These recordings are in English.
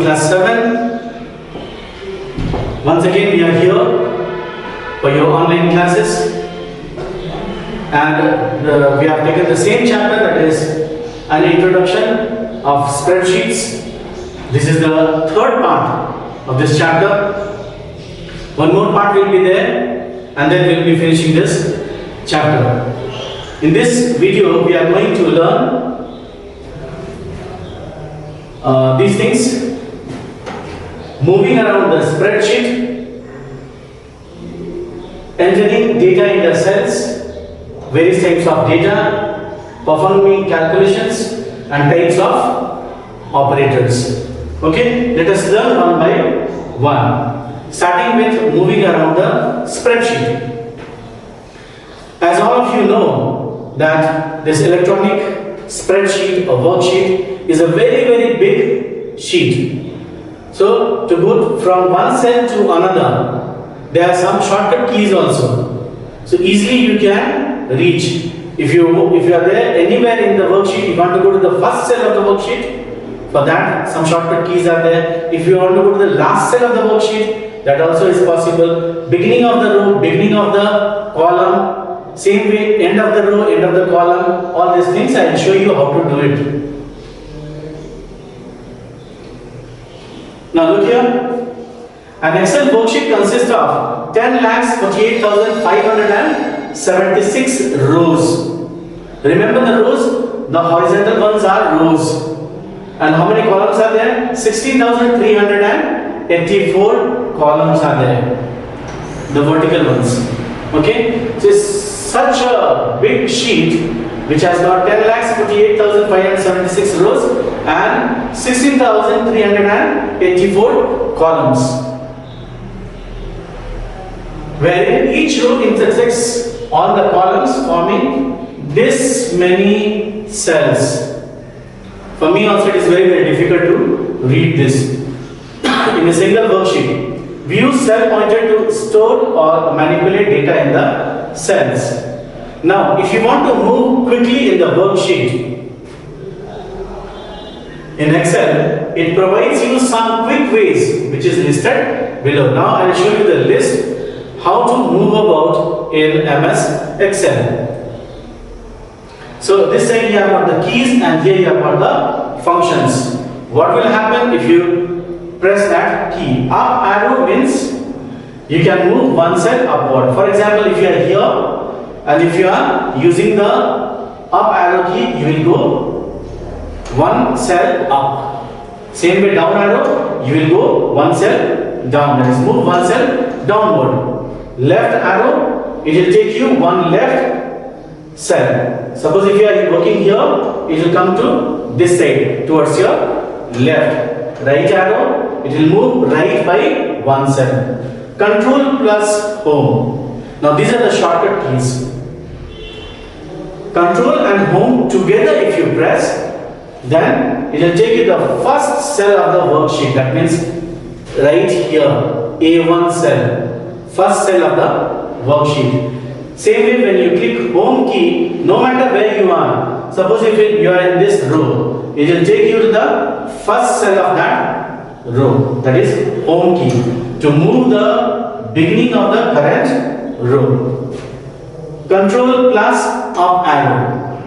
class 7. Once again we are here for your online classes, and we have taken the same chapter, that is an introduction of spreadsheets. This is the third part of this chapter. One more part will be there, and then we will be finishing this chapter. In this video we are going to learn these things: moving around the spreadsheet, entering data in the cells, various types of data, performing calculations, and types of operators. Okay, let us learn one by one, starting with moving around the spreadsheet. As all of you know that this electronic spreadsheet or worksheet is a very big sheet. So to go from one cell to another, there are some shortcut keys also. So easily you can reach. If you are there anywhere in the worksheet, you want to go to the first cell of the worksheet, for that some shortcut keys are there. If you want to go to the last cell of the worksheet, that also is possible. Beginning of the row, beginning of the column, same way end of the row, end of the column, all these things I will show you how to do it. Now look here. An Excel worksheet consists of 10,48,576 rows. Remember the rows? The horizontal ones are rows. And how many columns are there? 16,384 columns are there. The vertical ones. Okay? So it's such a big sheet which has got 10,48,576 rows and 16,384 columns, wherein each row intersects on the columns, forming this many cells. For me also it is very difficult to read this. In a single worksheet, we use cell pointer to store or manipulate data in the cells. Now, if you want to move quickly in the worksheet, in Excel, it provides you some quick ways which is listed below. Now, I will show you the list how to move about in MS Excel. So, this side you have got the keys and here you have got the functions. What will happen if you press that key? Up arrow means you can move one cell upward. For example, if you are here, and if you are using the up arrow key, you will go one cell up. Same way down arrow, you will go one cell down. That is, move one cell downward. Left arrow, it will take you one left cell. Suppose if you are working here, it will come to this side towards your left. Right arrow, it will move right by one cell. Control plus home. Now these are the shortcut keys. Control and home together if you press, then it will take you the first cell of the worksheet. That means right here, A1 cell, first cell of the worksheet. Same way when you click home key, no matter where you are, suppose if you are in this row, it will take you to the first cell of that row, that is home key, to move the beginning of the current row. Control plus up arrow,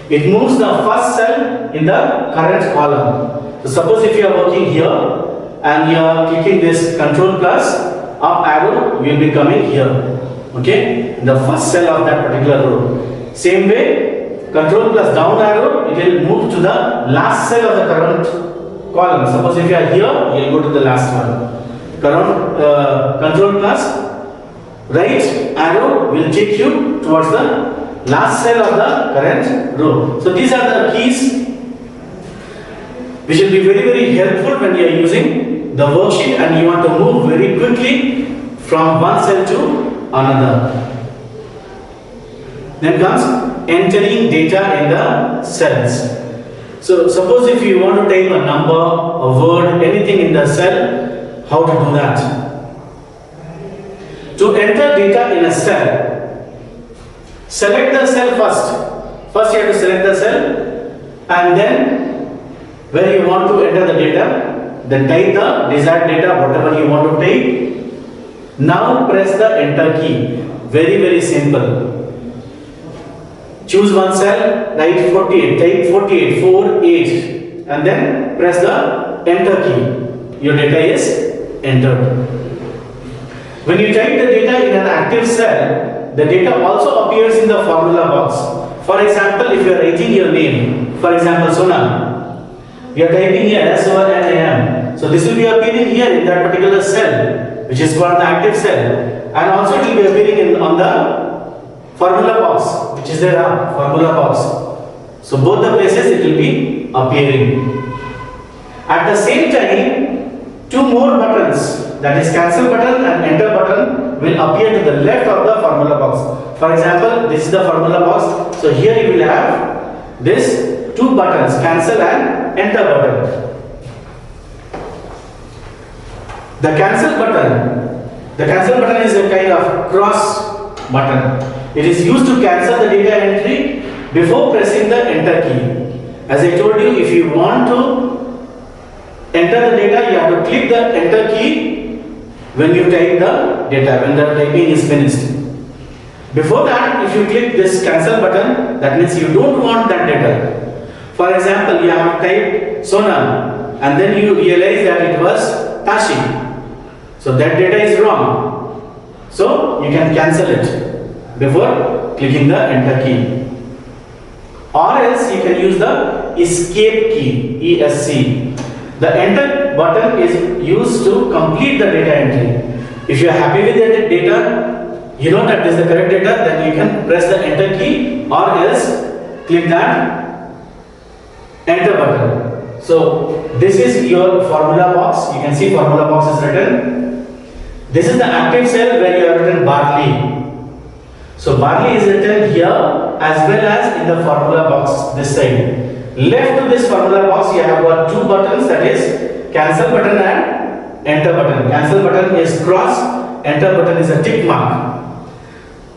it moves the first cell in the current column. So suppose if you are working here and you are clicking this control plus up arrow, you will be coming here. Okay, the first cell of that particular row. Same way, control plus down arrow, it will move to the last cell of the current column. Suppose if you are here, you will go to the last one. Control plus right arrow will take you towards the last cell of the current row. So these are the keys which will be very helpful when you are using the worksheet and you want to move very quickly from one cell to another. Then comes entering data in the cells. So suppose if you want to type a number, a word, anything in the cell, how to do that? To enter data in a cell, select the cell first. First you have to select the cell and then where you want to enter the data, then type the desired data, whatever you want to type. Now press the enter key. Very simple. Choose one cell, write 48, type 48, 48, and then press the enter key. Your data is entered. When you type the data in an active cell, the data also appears in the formula box. For example, if you are writing your name, for example, Sonam, you are typing here SONAM. So this will be appearing here in that particular cell, which is called the active cell, and also it will be appearing on the formula box, which is there, formula box. So both the places it will be appearing. At the same time, two more buttons, that is cancel button and enter button, will appear to the left of the formula box. For example, this is the formula box. So here you will have this two buttons, cancel and enter button. The cancel button is a kind of cross button. It is used to cancel the data entry before pressing the enter key. As I told you, if you want to enter the data, you have to click the enter key when you type the data, when the typing is finished. Before that, if you click this cancel button, that means you don't want that data. For example, you have typed Sonam and then you realize that it was Tashi. So that data is wrong. So you can cancel it before clicking the enter key. Or else you can use the escape key, ESC. The enter button is used to complete the data entry. If you are happy with the data, you know that this is the correct data, then you can press the enter key or else click that enter button. So this is your formula box. You can see formula box is written. This is the active cell where you have written barley. So barley is written here as well as in the formula box this side. Left to this formula box you have got two buttons, that is cancel button and enter button. Cancel button is cross, enter button is a tick mark.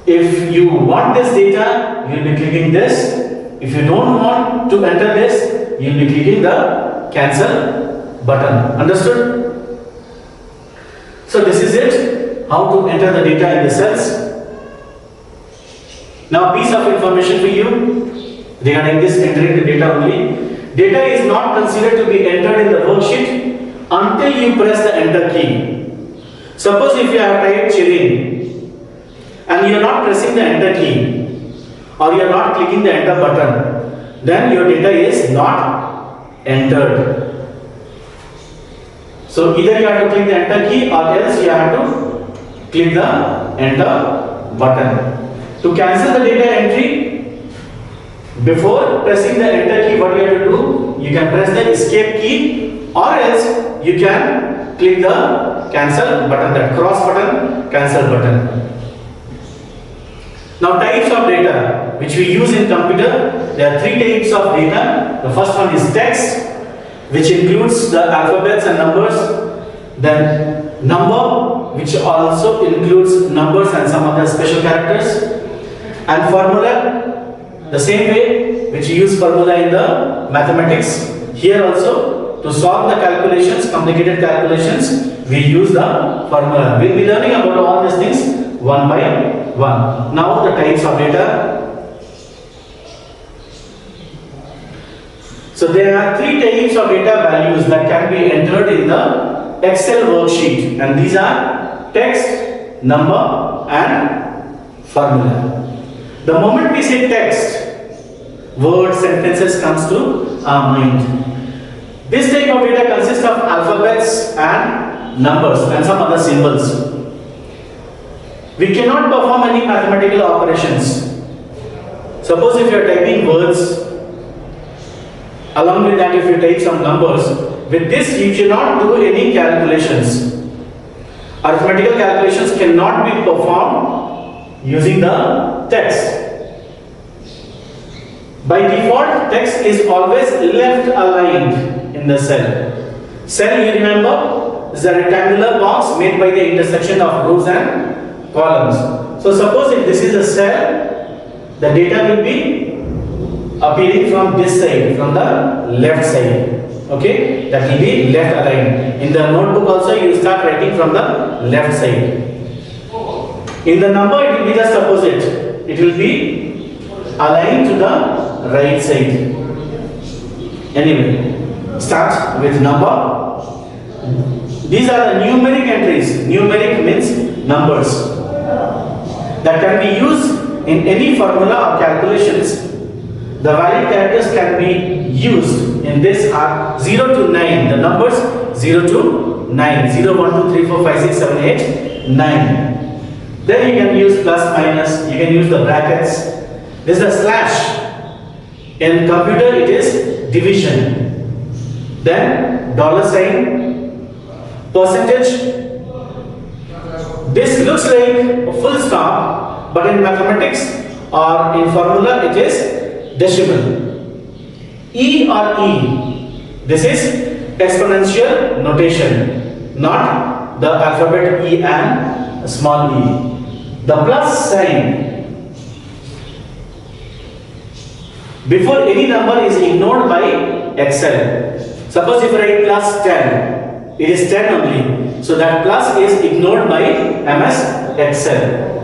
If you want this data, you will be clicking this. If you don't want to enter this, you will be clicking the cancel button. Understood? So this is it, how to enter the data in the cells. Now a piece of information for you regarding this entering the data only. Data is not considered to be entered in the worksheet until you press the enter key. Suppose if you have typed Chirin and you are not pressing the enter key or you are not clicking the enter button, then your data is not entered. So either you have to click the enter key or else you have to click the enter button. To cancel the data entry, before pressing the enter key, what you have to do, you can press the escape key or else you can click the cancel button, that cross button, cancel button. Now types of data which we use in computer, there are three types of data. The first one is text, which includes the alphabets and numbers. Then number, which also includes numbers and some other special characters. And formula, the same way which you use formula in the mathematics. Here also, to solve the calculations, complicated calculations, we use the formula. We will be learning about all these things one by one. Now the types of data. So there are three types of data values that can be entered in the Excel worksheet, and these are text, number and formula. The moment we say text, words, sentences comes to our mind. This type of data consists of alphabets and numbers and some other symbols. We cannot perform any mathematical operations. Suppose if you are typing words, along with that if you type some numbers, with this you cannot do any calculations. Arithmetical calculations cannot be performed using the text. By default, text is always left aligned in the cell. Cell, you remember, is a rectangular box made by the intersection of rows and columns. So suppose if this is a cell, the data will be appearing from this side, from the left side. Okay, that will be left aligned. In the notebook also you start writing from the left side. In the number it will be just opposite. It will be aligned to the right side. Anyway, start with number. These are the numeric entries. Numeric means numbers that can be used in any formula or calculations. The valid characters can be used in this are 0 to 9. The numbers 0 to 9. 0, 1, 2, 3, 4, 5, 6, 7, 8, 9. Then you can use plus, minus. You can use the brackets. This is a slash. In computer it is division. Then dollar sign, percentage. This looks like a full stop, but in mathematics or in formula it is decimal. E or E. This is exponential notation, not the alphabet E and small e. The plus sign. Before any number is ignored by Excel. Suppose if you write plus 10, it is 10 only. So that plus is ignored by MS Excel.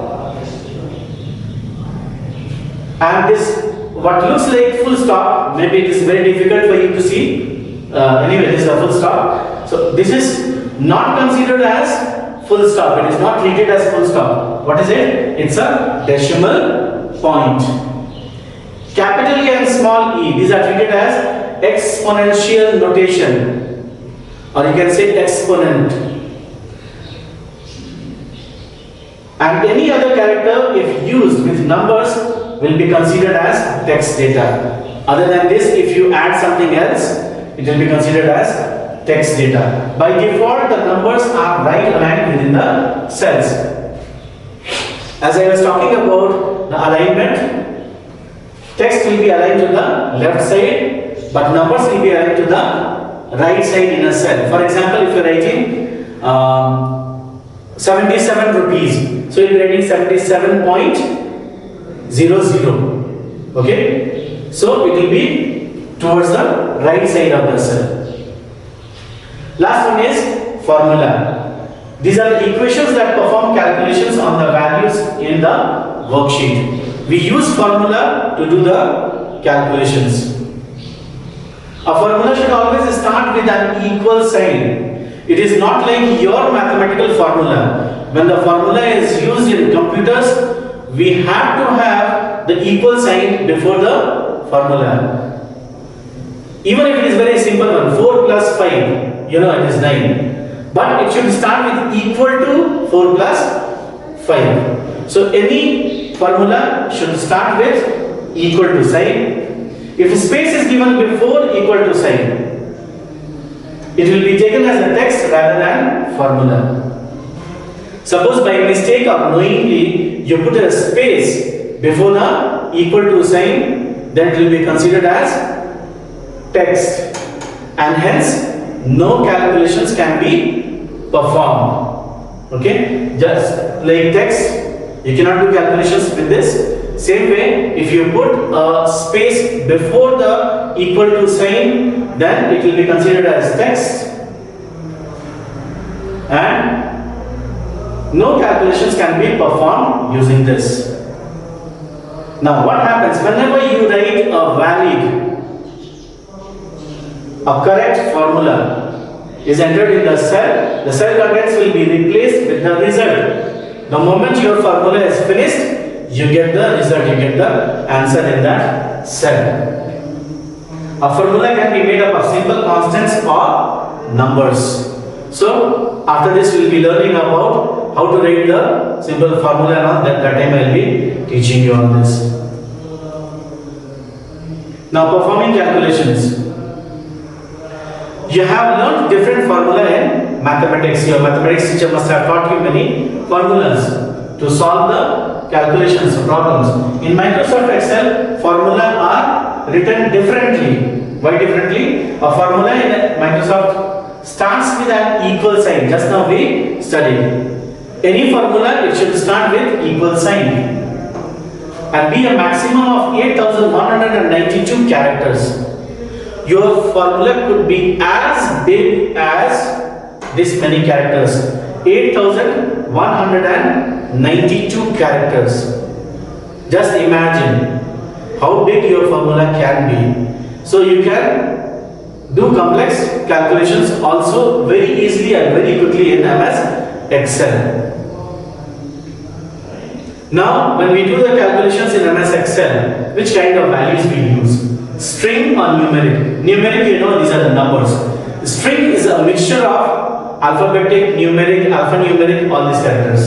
And this, what looks like full stop, maybe it is very difficult for you to see. Anyway, this is a full stop. So this is not considered as full stop. It is not treated as full stop. What is it? It's a decimal point. Capital E and small e, these are treated as exponential notation, or you can say exponent. And any other character, if used with numbers, will be considered as text data. Other than this, if you add something else, it will be considered as text data. By default, the numbers are right aligned within the cells. As I was talking about the alignment, text will be aligned to the left side, but numbers will be aligned to the right side in a cell. For example, if you are writing 77 rupees, so you will be writing 77.00. Okay, so it will be towards the right side of the cell. Last one is formula. These are the equations that perform calculations on the values in the worksheet. We use formula to do the calculations. A formula should always start with an equal sign. It is not like your mathematical formula. When the formula is used in computers, we have to have the equal sign before the formula. Even if it is very simple one, 4 plus 5, you know it is 9. But it should start with equal to 4 plus 5. So any formula should start with equal to sign. If space is given before equal to sign, it will be taken as a text rather than formula. Suppose by mistake or knowingly you put a space before the equal to sign, then it will be considered as text, and hence no calculations can be performed. Okay, just like text, you cannot do calculations with this. Same way, if you put a space before the equal to sign, then it will be considered as text, and no calculations can be performed using this. Now what happens whenever you write a valid, a correct formula is entered in the cell contents will be replaced with the result. The moment your formula is finished, you get the result, you get the answer in that cell. A formula can be made up of simple constants or numbers. So after this we will be learning about how to write the simple formula, and all that time I will be teaching you on this. Now performing calculations. You have learned different formula in mathematics. Your mathematics teacher must have taught you many formulas to solve the calculations problems. In Microsoft Excel, formula are written differently. Why differently? A formula in Microsoft starts with an equal sign. Just now we studied. Any formula, it should start with equal sign and be a maximum of 8,192 characters. your formula could be as big as this many characters, 8192 characters. Just imagine how big your formula can be. So you can do complex calculations also very easily and very quickly in MS Excel. Now, when we do the calculations in MS Excel, which kind of values we use? String or numeric? Numeric, you know, these are the numbers. String is a mixture of alphabetic, numeric, alphanumeric, all these characters.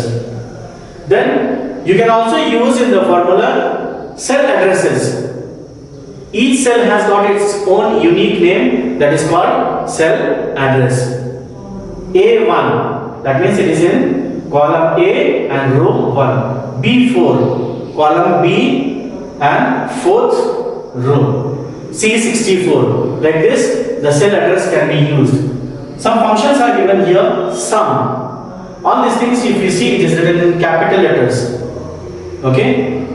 Then, you can also use in the formula cell addresses. Each cell has got its own unique name that is called cell address. A1, that means it is in column A and row 1. B4, column B and 4th row. C64, like this the cell address can be used. Some functions are given here, sum. All these things, if you see, it is written in capital letters, okay,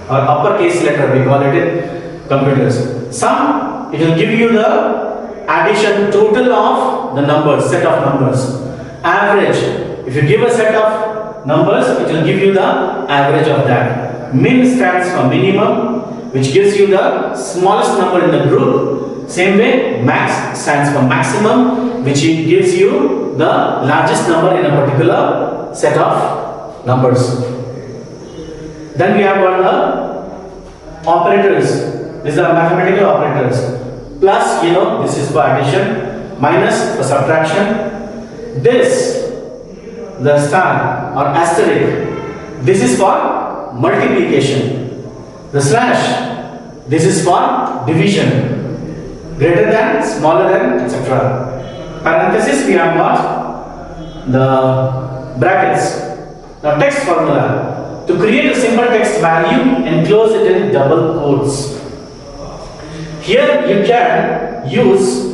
or uppercase letter we call it in computers. Sum, it will give you the addition total of the numbers, set of numbers. Average, if you give a set of numbers, it will give you the average of that. Min stands for minimum, which gives you the smallest number in the group. Same way, max stands for maximum, which gives you the largest number in a particular set of numbers. Then we have got the operators. These are mathematical operators. Plus, you know, this is for addition. Minus for subtraction. This, the star or asterisk, this is for multiplication. The slash, this is for division. Greater than, smaller than, etc. Parenthesis, we have got the brackets. Now text formula. To create a simple text value, enclose it in double quotes. Here you can use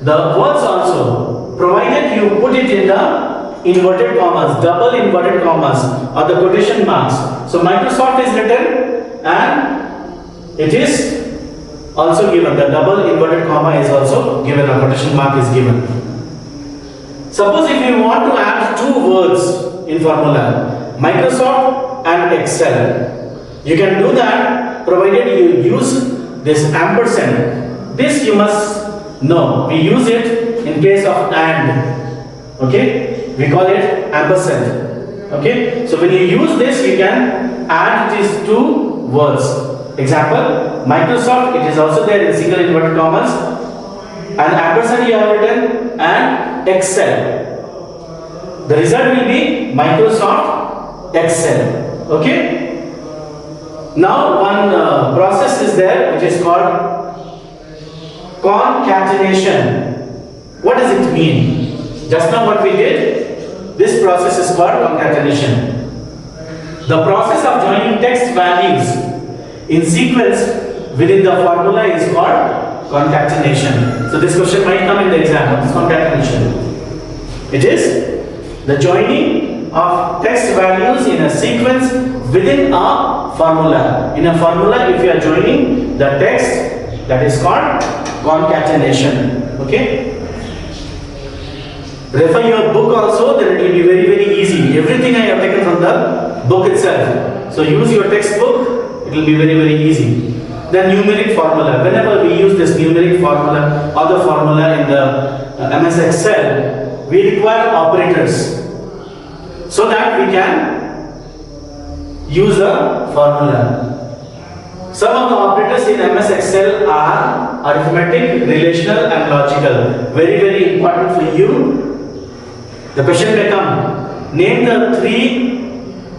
the words also, provided you put it in the inverted commas, double inverted commas, or the quotation marks. So Microsoft is written and it is also given. The double inverted comma is also given, a quotation mark is given. Suppose if you want to add two words in formula, Microsoft and Excel, you can do that provided you use this ampersand. This you must know. We use it in case of and. Okay? We call it ampersand. Okay? So when you use this, you can add these two words. Example, Microsoft, it is also there in single inverted commas. And ampersand you have written and Excel. The result will be Microsoft Excel. Okay? Now one process is there which is called concatenation. What does it mean? Just now what we did, this process is called concatenation. The process of joining text values in sequence within the formula is called concatenation. So this question might come in the exam. What is concatenation? It is the joining of text values in a sequence within a formula. In a formula, if you are joining the text, that is called concatenation. Okay? Refer your book also, then it will be very, very easy. Everything I have taken from the book itself. So use your textbook, it will be very, very easy. The numeric formula. Whenever we use this numeric formula or the formula in the MS Excel, we require operators so that we can use the formula. Some of the operators in MS Excel are arithmetic, relational and logical. Very, very important for you. The question may come, name the three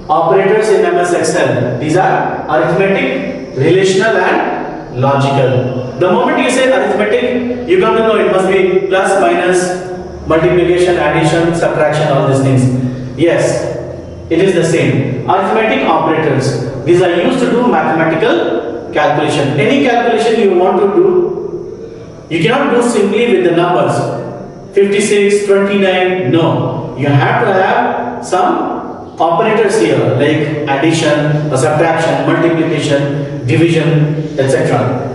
operators in MS Excel. These are arithmetic, relational and logical. The moment you say arithmetic, you come to know it must be plus, minus, multiplication, addition, subtraction, all these things. Yes, it is the same. Arithmetic operators. These are used to do mathematical calculation. Any calculation you want to do, you cannot do simply with the numbers. 56, 29, no. You have to have some operators here like addition, subtraction, multiplication, division, etc.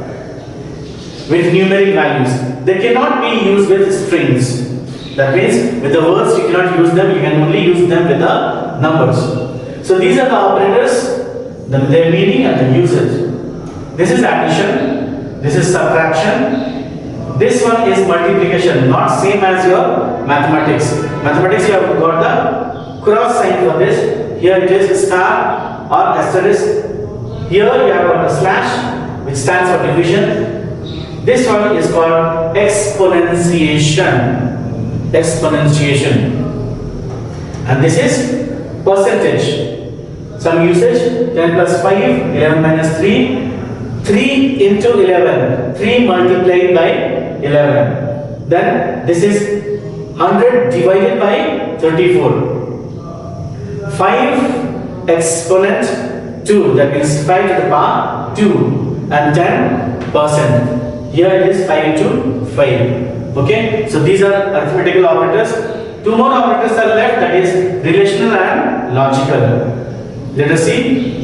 with numeric values. They cannot be used with strings. That means with the words you cannot use them, you can only use them with the numbers. So these are the operators, their meaning and the usage. This is addition, this is subtraction, this one is multiplication, not same as your mathematics. Mathematics you have got the cross sign for this. Here it is star or asterisk. Here you have got a slash which stands for division. This one is called exponentiation. Exponentiation. And this is percentage. Some usage 10 plus 5, 11 minus 3, 3 into 11, 3 multiplied by 11. Then this is 100 divided by 34. 5 exponent 2, that means 5 to the power 2, and 10%. Here it is 5 into 5. Okay, so these are arithmetical operators. Two more operators are left, that is relational and logical. Let us see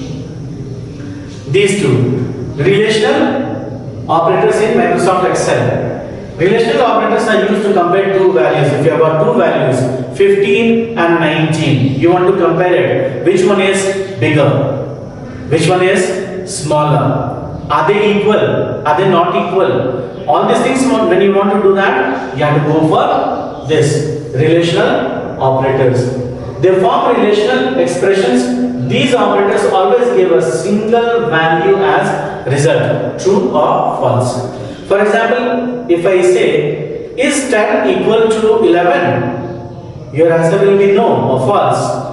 these two. Relational operators in Microsoft Excel. Relational operators are used to compare two values. If you have got two values, 15 and 19, you want to compare it. Which one is bigger? Which one is smaller? Are they equal? Are they not equal? All these things, when you want to do that, you have to go for this relational operators. They form relational expressions. These operators always give a single value as result, true or false. For example, if I say, is 10 equal to 11? Your answer will be no or false.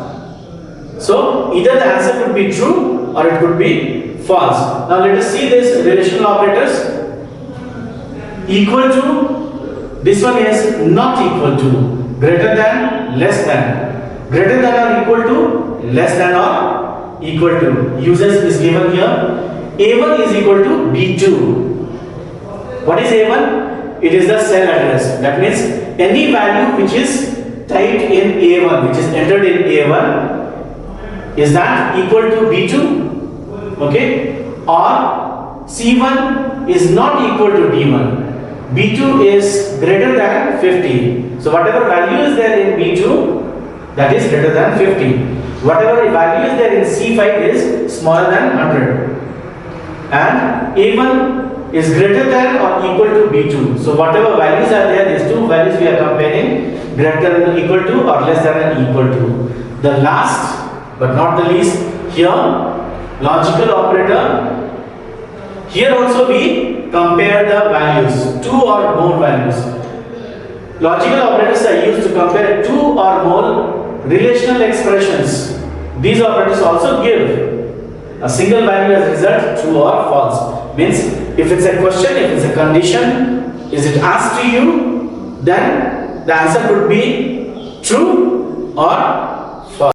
So, either the answer could be true or it could be false. Now, let us see this relational operators. Equal to, this one is not equal to, greater than, less than, greater than or equal to, less than or equal to. Usage is given here. A1 is equal to B2. What is A1? It is the cell address. That means any value which is typed in A1, which is entered in A1, is that equal to B2? Okay? Or C1 is not equal to D1. B2 is greater than 50. So whatever value is there in B2, that is greater than 50. Whatever value is there in C5 is smaller than 100. And A1 is greater than or equal to B2. So whatever values are there, these two values we are comparing, greater than equal to or less than equal to. The last but not the least, here logical operator. Here also we compare the values, two or more values. Logical operators are used to compare two or more relational expressions. These operators also give a single value as result, true or false. Means if it's a question, if it's a condition, is it asked to you, then the answer could be true or